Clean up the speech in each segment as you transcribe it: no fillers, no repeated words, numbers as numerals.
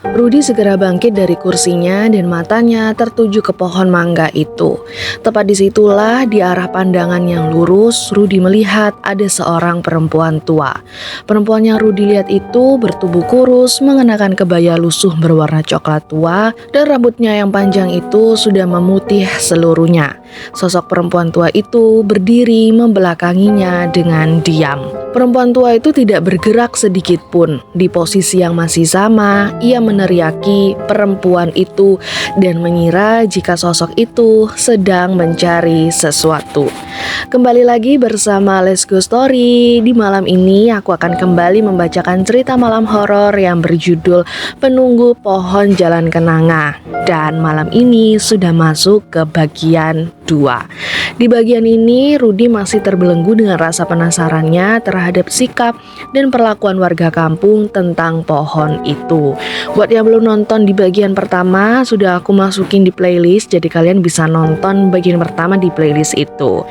Rudi segera bangkit dari kursinya dan matanya tertuju ke pohon mangga itu. Tepat disitulah di arah pandangan yang lurus, Rudi melihat ada seorang perempuan tua. Perempuan yang Rudi lihat itu bertubuh kurus, mengenakan kebaya lusuh berwarna coklat tua, dan rambutnya yang panjang itu sudah memutih seluruhnya. Sosok perempuan tua itu berdiri membelakanginya dengan diam. Perempuan tua itu tidak bergerak sedikit pun. Di posisi yang masih sama, ia meneriaki perempuan itu dan mengira jika sosok itu sedang mencari sesuatu. Kembali lagi bersama Let's Go Story. Di malam ini aku akan kembali membacakan cerita malam horor yang berjudul Penunggu Pohon Jalan Kenanga. Dan malam ini sudah masuk ke bagian 2. Di bagian ini Rudi masih terbelenggu dengan rasa penasarannya terhadap sikap dan perlakuan warga kampung tentang pohon itu. Buat yang belum nonton di bagian pertama, sudah aku masukin di playlist, jadi kalian bisa nonton bagian pertama di playlist itu.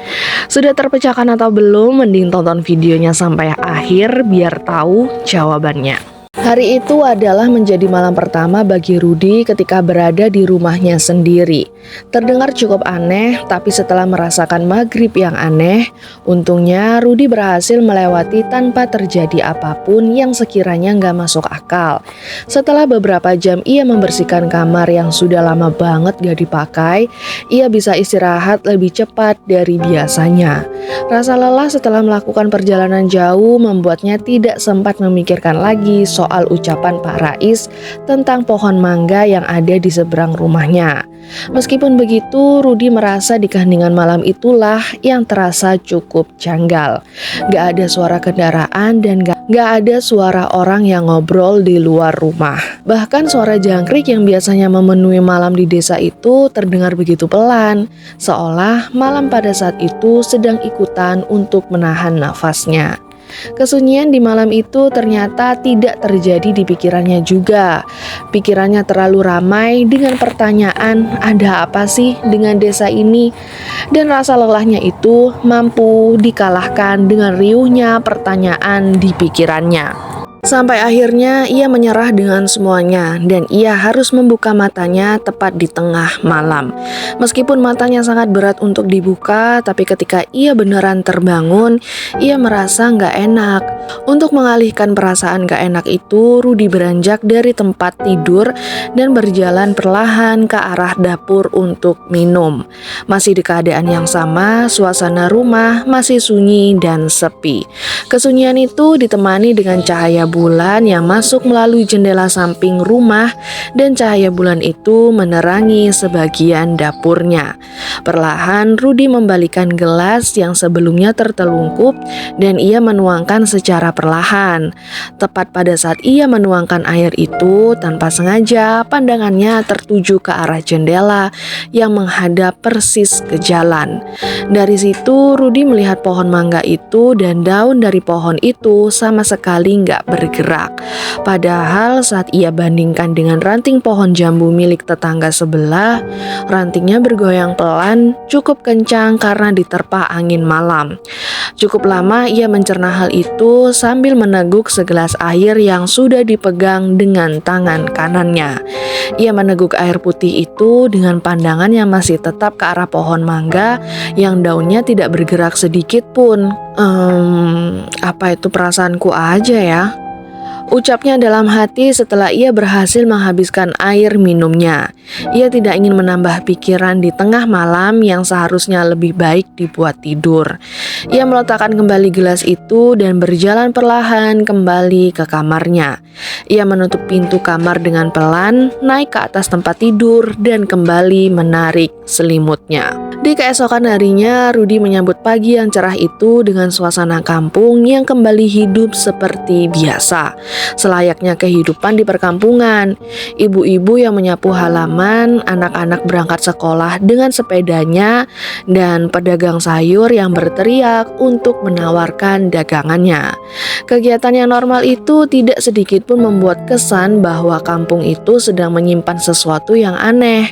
Sudah terpecahkan atau belum? Mending tonton videonya sampai akhir biar tahu jawabannya. Hari itu adalah menjadi malam pertama bagi Rudi ketika berada di rumahnya sendiri. Terdengar cukup aneh, tapi setelah merasakan maghrib yang aneh, untungnya Rudi berhasil melewati tanpa terjadi apapun yang sekiranya nggak masuk akal. Setelah beberapa jam ia membersihkan kamar yang sudah lama banget gak dipakai, ia bisa istirahat lebih cepat dari biasanya. Rasa lelah setelah melakukan perjalanan jauh membuatnya tidak sempat memikirkan lagi soal ucapan Pak Rais tentang pohon mangga yang ada di seberang rumahnya. Meskipun begitu, Rudi merasa di keheningan malam itulah yang terasa cukup janggal. Gak ada suara kendaraan dan gak ada suara orang yang ngobrol di luar rumah. Bahkan suara jangkrik yang biasanya memenuhi malam di desa itu terdengar begitu pelan, seolah malam pada saat itu sedang ikutan untuk menahan nafasnya. Kesunyian di malam itu ternyata tidak terjadi di pikirannya juga. Pikirannya terlalu ramai dengan pertanyaan, ada apa sih dengan desa ini? Dan rasa lelahnya itu mampu dikalahkan dengan riuhnya pertanyaan di pikirannya. Sampai akhirnya ia menyerah dengan semuanya dan ia harus membuka matanya tepat di tengah malam. Meskipun matanya sangat berat untuk dibuka, tapi ketika ia beneran terbangun, ia merasa nggak enak. Untuk mengalihkan perasaan nggak enak itu, Rudi beranjak dari tempat tidur dan berjalan perlahan ke arah dapur untuk minum. Masih di keadaan yang sama, suasana rumah masih sunyi dan sepi. Kesunyian itu ditemani dengan cahaya bulan yang masuk melalui jendela samping rumah dan cahaya bulan itu menerangi sebagian dapurnya. Perlahan Rudi membalikan gelas yang sebelumnya tertelungkup dan ia menuangkan secara perlahan. Tepat pada saat ia menuangkan air itu, tanpa sengaja pandangannya tertuju ke arah jendela yang menghadap persis ke jalan. Dari situ Rudi melihat pohon mangga itu dan daun dari pohon itu sama sekali nggak bergerak. Padahal saat ia bandingkan dengan ranting pohon jambu milik tetangga sebelah, rantingnya bergoyang pelan cukup kencang karena diterpa angin malam. Cukup lama ia mencerna hal itu sambil meneguk segelas air yang sudah dipegang dengan tangan kanannya. Ia meneguk air putih itu dengan pandangan yang masih tetap ke arah pohon mangga yang daunnya tidak bergerak sedikit pun. Apa itu perasaanku aja ya? Ucapnya dalam hati setelah ia berhasil menghabiskan air minumnya. Ia tidak ingin menambah pikiran di tengah malam yang seharusnya lebih baik dibuat tidur. Ia meletakkan kembali gelas itu dan berjalan perlahan kembali ke kamarnya. Ia menutup pintu kamar dengan pelan, naik ke atas tempat tidur dan kembali menarik selimutnya. Di keesokan harinya, Rudi menyambut pagi yang cerah itu dengan suasana kampung yang kembali hidup seperti biasa. Selayaknya kehidupan di perkampungan, ibu-ibu yang menyapu halaman, anak-anak berangkat sekolah dengan sepedanya, dan pedagang sayur yang berteriak untuk menawarkan dagangannya. Kegiatan yang normal itu tidak sedikit pun membuat kesan bahwa kampung itu sedang menyimpan sesuatu yang aneh.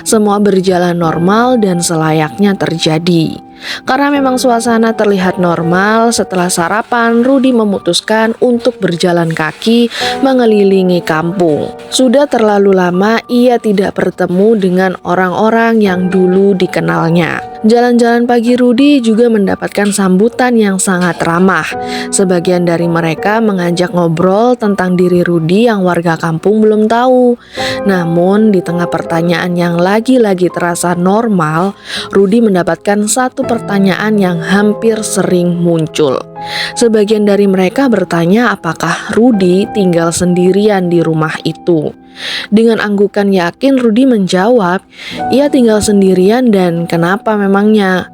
Semua berjalan normal dan selayaknya terjadi. Karena memang suasana terlihat normal, setelah sarapan, Rudi memutuskan untuk berjalan kaki mengelilingi kampung. Sudah terlalu lama ia tidak bertemu dengan orang-orang yang dulu dikenalnya. Jalan-jalan pagi Rudi juga mendapatkan sambutan yang sangat ramah. Sebagian dari mereka mengajak ngobrol tentang diri Rudi yang warga kampung belum tahu. Namun di tengah pertanyaan yang lagi-lagi terasa normal, Rudi mendapatkan satu pertanyaan yang hampir sering muncul. Sebagian dari mereka bertanya apakah Rudi tinggal sendirian di rumah itu. Dengan anggukan yakin Rudi menjawab, ia tinggal sendirian dan kenapa memangnya?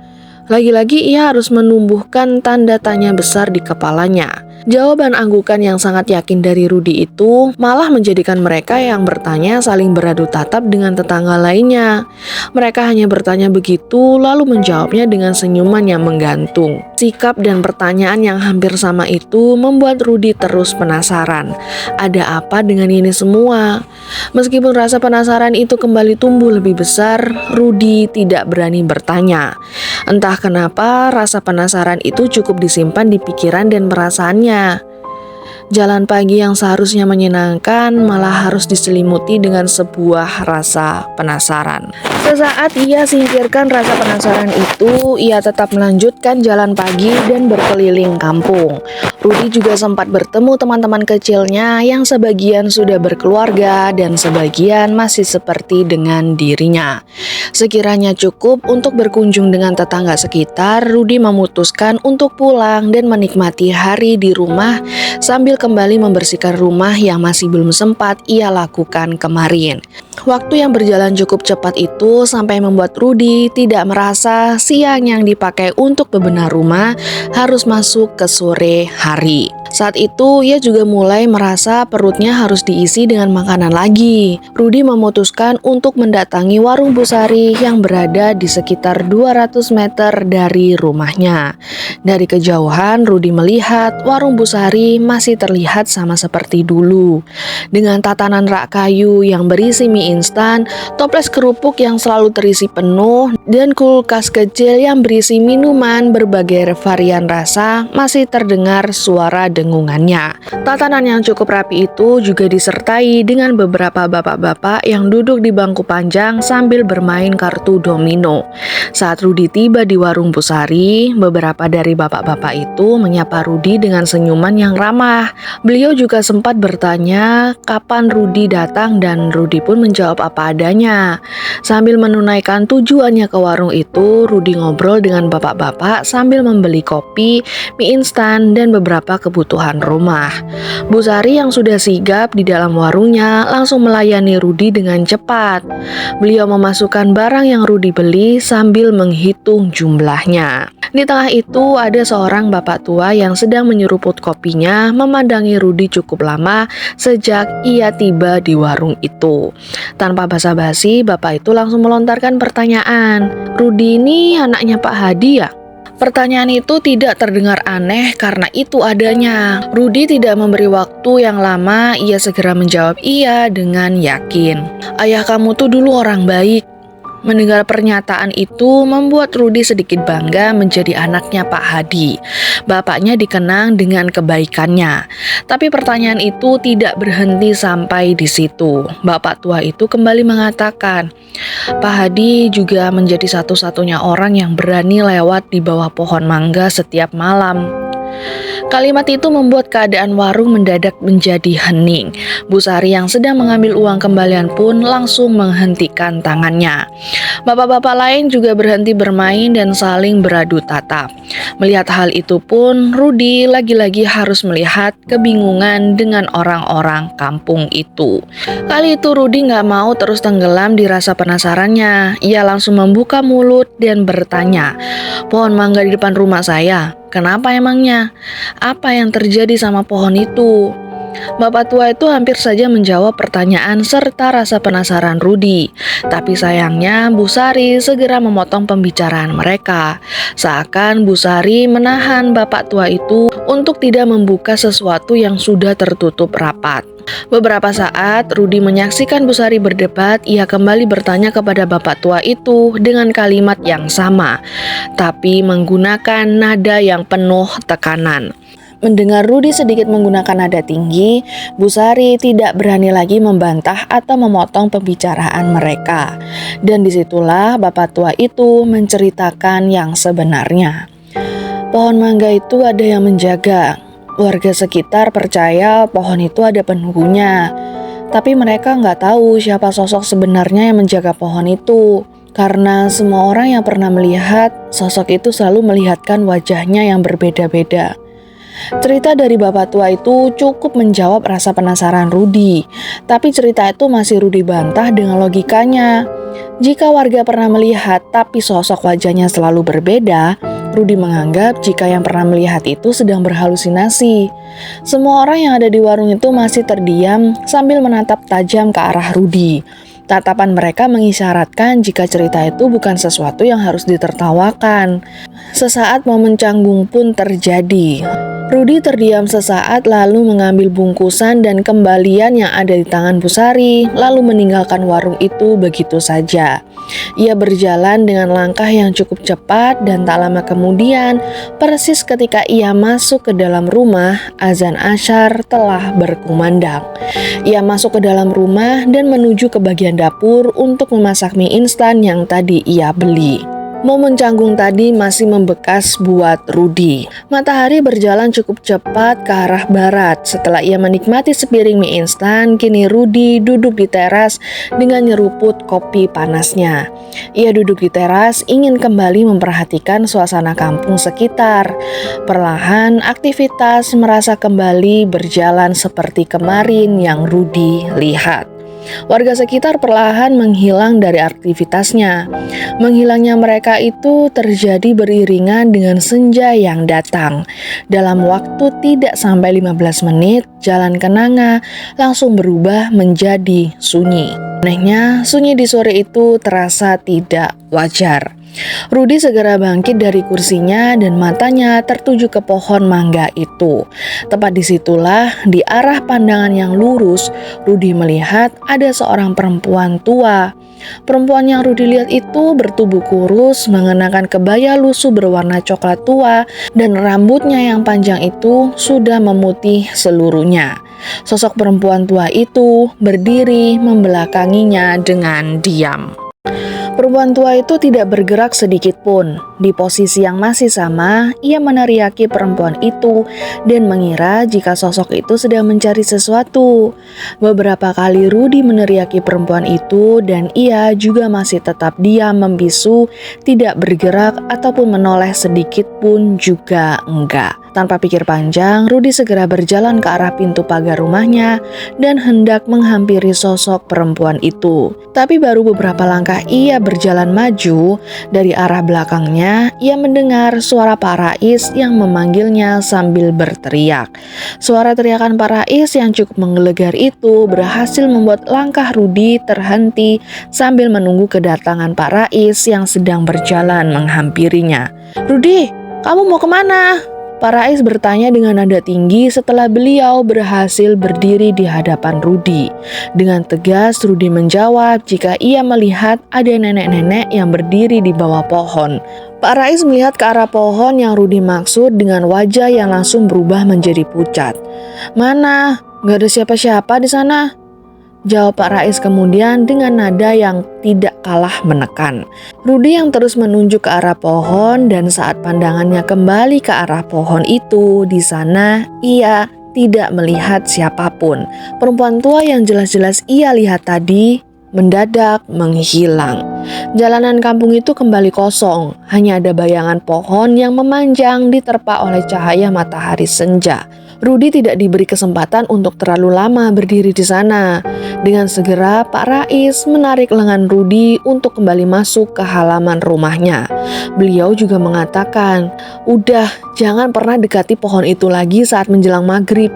Lagi-lagi ia harus menumbuhkan tanda tanya besar di kepalanya. Jawaban anggukan yang sangat yakin dari Rudi itu malah menjadikan mereka yang bertanya saling beradu tatap dengan tetangga lainnya. Mereka hanya bertanya begitu lalu menjawabnya dengan senyuman yang menggantung. Sikap dan pertanyaan yang hampir sama itu membuat Rudi terus penasaran. Ada apa dengan ini semua? Meskipun rasa penasaran itu kembali tumbuh lebih besar, Rudi tidak berani bertanya. Entah kenapa rasa penasaran itu cukup disimpan di pikiran dan perasaannya. Jalan pagi yang seharusnya menyenangkan malah harus diselimuti dengan sebuah rasa penasaran. Sesaat ia singkirkan rasa penasaran itu, ia tetap melanjutkan jalan pagi dan berkeliling kampung. Rudi juga sempat bertemu teman-teman kecilnya yang sebagian sudah berkeluarga dan sebagian masih seperti dengan dirinya. Sekiranya cukup untuk berkunjung dengan tetangga sekitar, Rudi memutuskan untuk pulang dan menikmati hari di rumah sambil kembali membersihkan rumah yang masih belum sempat ia lakukan kemarin. Waktu yang berjalan cukup cepat itu sampai membuat Rudi tidak merasa siang yang dipakai untuk bebenah rumah harus masuk ke sore hari. Saat itu ia juga mulai merasa perutnya harus diisi dengan makanan lagi. Rudi memutuskan untuk mendatangi warung Bu Sari yang berada di sekitar 200 meter dari rumahnya. Dari kejauhan Rudi melihat warung Bu Sari masih terlihat sama seperti dulu. Dengan tatanan rak kayu yang berisi mie instan, toples kerupuk yang selalu terisi penuh, dan kulkas kecil yang berisi minuman berbagai varian rasa, masih terdengar suara dengungannya. Tatanan yang cukup rapi itu juga disertai dengan beberapa bapak-bapak yang duduk di bangku panjang sambil bermain kartu domino. Saat Rudi tiba di warung Bu Sari, beberapa dari bapak-bapak itu menyapa Rudi dengan senyuman yang ramah. Beliau juga sempat bertanya kapan Rudi datang dan Rudi pun menjawab apa adanya. Sambil menunaikan tujuannya ke warung itu, Rudi ngobrol dengan bapak-bapak sambil membeli kopi, mie instan, dan beberapa kebutuhan rumah. Bu Sari yang sudah sigap di dalam warungnya langsung melayani Rudi dengan cepat. Beliau memasukkan barang yang Rudi beli sambil menghitung jumlahnya. Di tengah itu ada seorang bapak tua yang sedang menyeruput kopinya memandangi Rudi cukup lama sejak ia tiba di warung itu. Tanpa basa-basi, bapak itu langsung melontarkan pertanyaan, "Rudi ini anaknya Pak Hadi ya?" Pertanyaan itu tidak terdengar aneh karena itu adanya. Rudi tidak memberi waktu yang lama, ia segera menjawab iya dengan yakin. "Ayah kamu tuh dulu orang baik." Mendengar pernyataan itu membuat Rudi sedikit bangga menjadi anaknya Pak Hadi. Bapaknya dikenang dengan kebaikannya. Tapi pertanyaan itu tidak berhenti sampai di situ. Bapak tua itu kembali mengatakan, "Pak Hadi juga menjadi satu-satunya orang yang berani lewat di bawah pohon mangga setiap malam." Kalimat itu membuat keadaan warung mendadak menjadi hening. Bu Sari yang sedang mengambil uang kembalian pun langsung menghentikan tangannya. Bapak-bapak lain juga berhenti bermain dan saling beradu tatap. Melihat hal itu pun, Rudi lagi-lagi harus melihat kebingungan dengan orang-orang kampung itu. Kali itu Rudi gak mau terus tenggelam di rasa penasarannya. Ia langsung membuka mulut dan bertanya, "Pohon mangga di depan rumah saya, kenapa emangnya? Apa yang terjadi sama pohon itu?" Bapak tua itu hampir saja menjawab pertanyaan serta rasa penasaran Rudi. Tapi sayangnya Bu Sari segera memotong pembicaraan mereka. Seakan Bu Sari menahan bapak tua itu untuk tidak membuka sesuatu yang sudah tertutup rapat. Beberapa saat Rudi menyaksikan Bu Sari berdebat, ia kembali bertanya kepada bapak tua itu dengan kalimat yang sama, tapi menggunakan nada yang penuh tekanan. Mendengar Rudi sedikit menggunakan nada tinggi, Bu Sari tidak berani lagi membantah atau memotong pembicaraan mereka. Dan disitulah bapak tua itu menceritakan yang sebenarnya. Pohon mangga itu ada yang menjaga. Warga sekitar percaya pohon itu ada penunggunya. Tapi mereka nggak tahu siapa sosok sebenarnya yang menjaga pohon itu. Karena semua orang yang pernah melihat, sosok itu selalu melihatkan wajahnya yang berbeda-beda. Cerita dari bapak tua itu cukup menjawab rasa penasaran Rudi. Tapi cerita itu masih Rudi bantah dengan logikanya. Jika warga pernah melihat tapi sosok wajahnya selalu berbeda, Rudi menganggap jika yang pernah melihat itu sedang berhalusinasi. Semua orang yang ada di warung itu masih terdiam sambil menatap tajam ke arah Rudi. Tatapan mereka mengisyaratkan jika cerita itu bukan sesuatu yang harus ditertawakan. Sesaat momen canggung pun terjadi. Rudi terdiam sesaat lalu mengambil bungkusan dan kembalian yang ada di tangan Bu Sari, lalu meninggalkan warung itu begitu saja. Ia berjalan dengan langkah yang cukup cepat dan tak lama kemudian, persis ketika ia masuk ke dalam rumah, azan Asyar telah berkumandang. Ia masuk ke dalam rumah dan menuju ke bagian dapur untuk memasak mie instan yang tadi ia beli. Momen canggung tadi masih membekas buat Rudi. Matahari berjalan cukup cepat ke arah barat. Setelah ia menikmati sepiring mie instan, kini Rudi duduk di teras dengan nyeruput kopi panasnya. Ia duduk di teras ingin kembali memperhatikan suasana kampung sekitar. Perlahan aktivitas merasa kembali berjalan seperti kemarin yang Rudi lihat. Warga sekitar perlahan menghilang dari aktivitasnya. Menghilangnya mereka itu terjadi beriringan dengan senja yang datang. Dalam waktu tidak sampai 15 menit, jalan kenanga langsung berubah menjadi sunyi. Anehnya, sunyi di sore itu terasa tidak wajar. Rudi segera bangkit dari kursinya dan matanya tertuju ke pohon mangga itu. Tepat disitulah, di arah pandangan yang lurus, Rudi melihat ada seorang perempuan tua. Perempuan yang Rudi lihat itu bertubuh kurus, mengenakan kebaya lusuh berwarna coklat tua, dan rambutnya yang panjang itu sudah memutih seluruhnya. Sosok perempuan tua itu berdiri membelakanginya dengan diam. Perempuan tua itu tidak bergerak sedikit pun. Di posisi yang masih sama, ia meneriaki perempuan itu dan mengira jika sosok itu sedang mencari sesuatu. Beberapa kali Rudi meneriaki perempuan itu dan ia juga masih tetap diam membisu, tidak bergerak ataupun menoleh sedikit pun juga enggak. Tanpa pikir panjang, Rudi segera berjalan ke arah pintu pagar rumahnya dan hendak menghampiri sosok perempuan itu. Tapi baru beberapa langkah ia berjalan maju, dari arah belakangnya ia mendengar suara Pak Rais yang memanggilnya sambil berteriak. Suara teriakan Pak Rais yang cukup menggelegar itu berhasil membuat langkah Rudi terhenti sambil menunggu kedatangan Pak Rais yang sedang berjalan menghampirinya. "Rudi, kamu mau kemana?" Pak Rais bertanya dengan nada tinggi setelah beliau berhasil berdiri di hadapan Rudi. Dengan tegas Rudi menjawab jika ia melihat ada nenek-nenek yang berdiri di bawah pohon. Pak Rais melihat ke arah pohon yang Rudi maksud dengan wajah yang langsung berubah menjadi pucat. "Mana? Gak ada siapa-siapa di sana," jawab Pak Rais kemudian dengan nada yang tidak kalah menekan. Rudi yang terus menunjuk ke arah pohon dan saat pandangannya kembali ke arah pohon itu, di sana ia tidak melihat siapapun. Perempuan tua yang jelas-jelas ia lihat tadi mendadak menghilang. Jalanan kampung itu kembali kosong, hanya ada bayangan pohon yang memanjang diterpa oleh cahaya matahari senja. Rudi tidak diberi kesempatan untuk terlalu lama berdiri di sana. Dengan segera Pak Rais menarik lengan Rudi untuk kembali masuk ke halaman rumahnya. Beliau juga mengatakan, "Udah, jangan pernah dekati pohon itu lagi saat menjelang maghrib."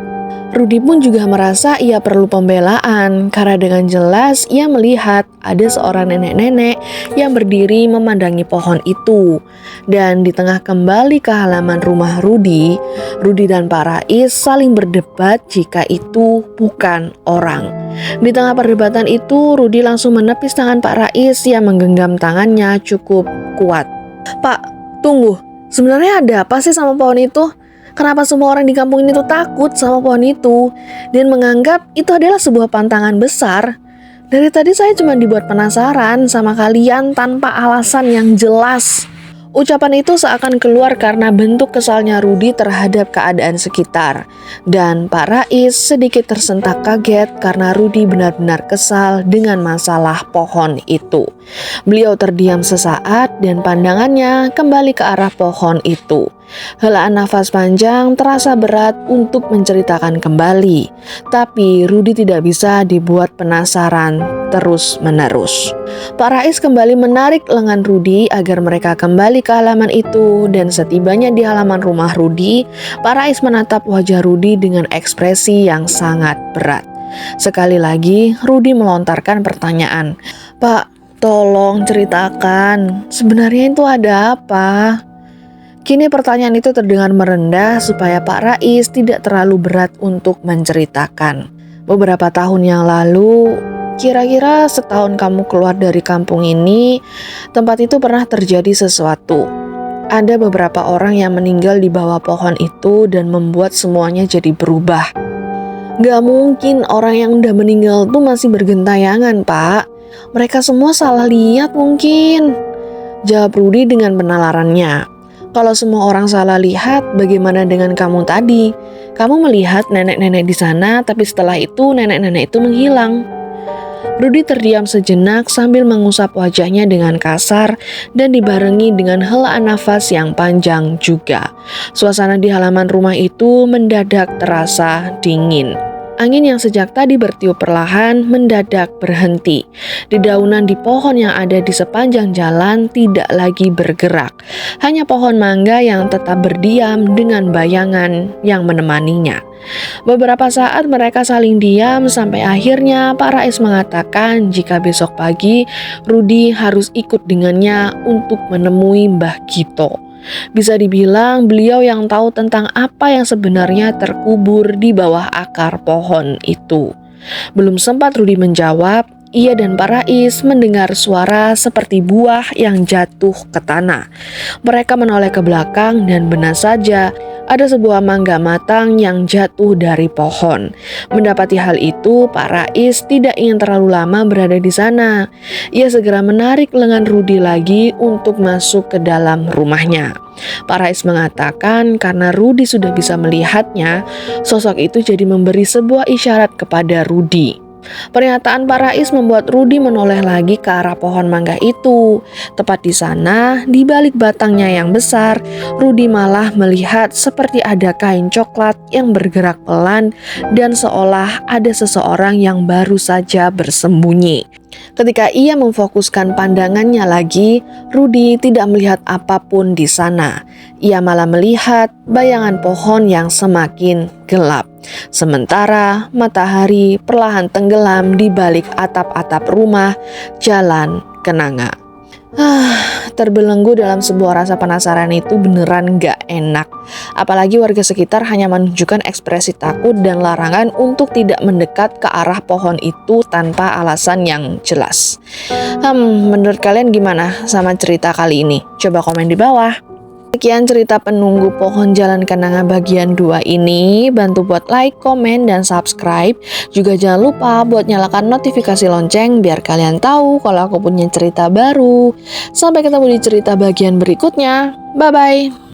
Rudi pun juga merasa ia perlu pembelaan karena dengan jelas ia melihat ada seorang nenek-nenek yang berdiri memandangi pohon itu. Dan di tengah kembali ke halaman rumah Rudi dan Pak Rais saling berdebat jika itu bukan orang. Di tengah perdebatan itu, Rudi langsung menepis tangan Pak Rais yang menggenggam tangannya cukup kuat. "Pak, tunggu. Sebenarnya ada apa sih sama pohon itu? Kenapa semua orang di kampung ini tuh takut sama pohon itu dan menganggap itu adalah sebuah pantangan besar? Dari tadi saya cuma dibuat penasaran sama kalian tanpa alasan yang jelas." Ucapan itu seakan keluar karena bentuk kesalnya Rudi terhadap keadaan sekitar. Dan Pak Rais sedikit tersentak kaget karena Rudi benar-benar kesal dengan masalah pohon itu. Beliau terdiam sesaat dan pandangannya kembali ke arah pohon itu. Helaan nafas panjang terasa berat untuk menceritakan kembali, tapi Rudi tidak bisa dibuat penasaran terus-menerus. Pak Rais kembali menarik lengan Rudi agar mereka kembali ke halaman itu, dan setibanya di halaman rumah Rudi, Pak Rais menatap wajah Rudi dengan ekspresi yang sangat berat. Sekali lagi Rudi melontarkan pertanyaan, "Pak, tolong ceritakan, sebenarnya itu ada apa?" Kini pertanyaan itu terdengar merendah supaya Pak Rais tidak terlalu berat untuk menceritakan. "Beberapa tahun yang lalu, kira-kira setahun kamu keluar dari kampung ini, tempat itu pernah terjadi sesuatu. Ada beberapa orang yang meninggal di bawah pohon itu dan membuat semuanya jadi berubah." "Gak mungkin orang yang udah meninggal tuh masih bergentayangan, Pak. Mereka semua salah lihat mungkin," jawab Rudi dengan penalarannya. "Kalau semua orang salah lihat, bagaimana dengan kamu tadi? Kamu melihat nenek-nenek di sana, tapi setelah itu nenek-nenek itu menghilang." Rudi terdiam sejenak sambil mengusap wajahnya dengan kasar dan dibarengi dengan helaan nafas yang panjang juga. Suasana di halaman rumah itu mendadak terasa dingin. Angin yang sejak tadi bertiup perlahan mendadak berhenti. Dedaunan di pohon yang ada di sepanjang jalan tidak lagi bergerak. Hanya pohon mangga yang tetap berdiam dengan bayangan yang menemaninya. Beberapa saat mereka saling diam sampai akhirnya Pak Rais mengatakan jika besok pagi Rudi harus ikut dengannya untuk menemui Mbah Gito. Bisa dibilang beliau yang tahu tentang apa yang sebenarnya terkubur di bawah akar pohon itu. Belum sempat Rudi menjawab, ia dan Pak Rais mendengar suara seperti buah yang jatuh ke tanah. Mereka menoleh ke belakang dan benar saja ada sebuah mangga matang yang jatuh dari pohon. Mendapati hal itu, Pak Rais tidak ingin terlalu lama berada di sana. Ia segera menarik lengan Rudi lagi untuk masuk ke dalam rumahnya. Pak Rais mengatakan karena Rudi sudah bisa melihatnya, sosok itu jadi memberi sebuah isyarat kepada Rudi. Pernyataan Pak Rais membuat Rudi menoleh lagi ke arah pohon mangga itu. Tepat di sana, di balik batangnya yang besar, Rudi malah melihat seperti ada kain coklat yang bergerak pelan dan seolah ada seseorang yang baru saja bersembunyi. Ketika ia memfokuskan pandangannya lagi, Rudi tidak melihat apapun di sana. Ia malah melihat bayangan pohon yang semakin gelap. Sementara matahari perlahan tenggelam di balik atap-atap rumah jalan kenanga. Terbelenggu dalam sebuah rasa penasaran itu beneran gak enak. Apalagi warga sekitar hanya menunjukkan ekspresi takut dan larangan untuk tidak mendekat ke arah pohon itu tanpa alasan yang jelas. Menurut kalian gimana sama cerita kali ini? Coba komen di bawah. Sekian cerita penunggu pohon jalan kenanga bagian 2 ini. Bantu buat like, komen, dan subscribe. Juga jangan lupa buat nyalakan notifikasi lonceng biar kalian tahu kalau aku punya cerita baru. Sampai ketemu di cerita bagian berikutnya. Bye-bye.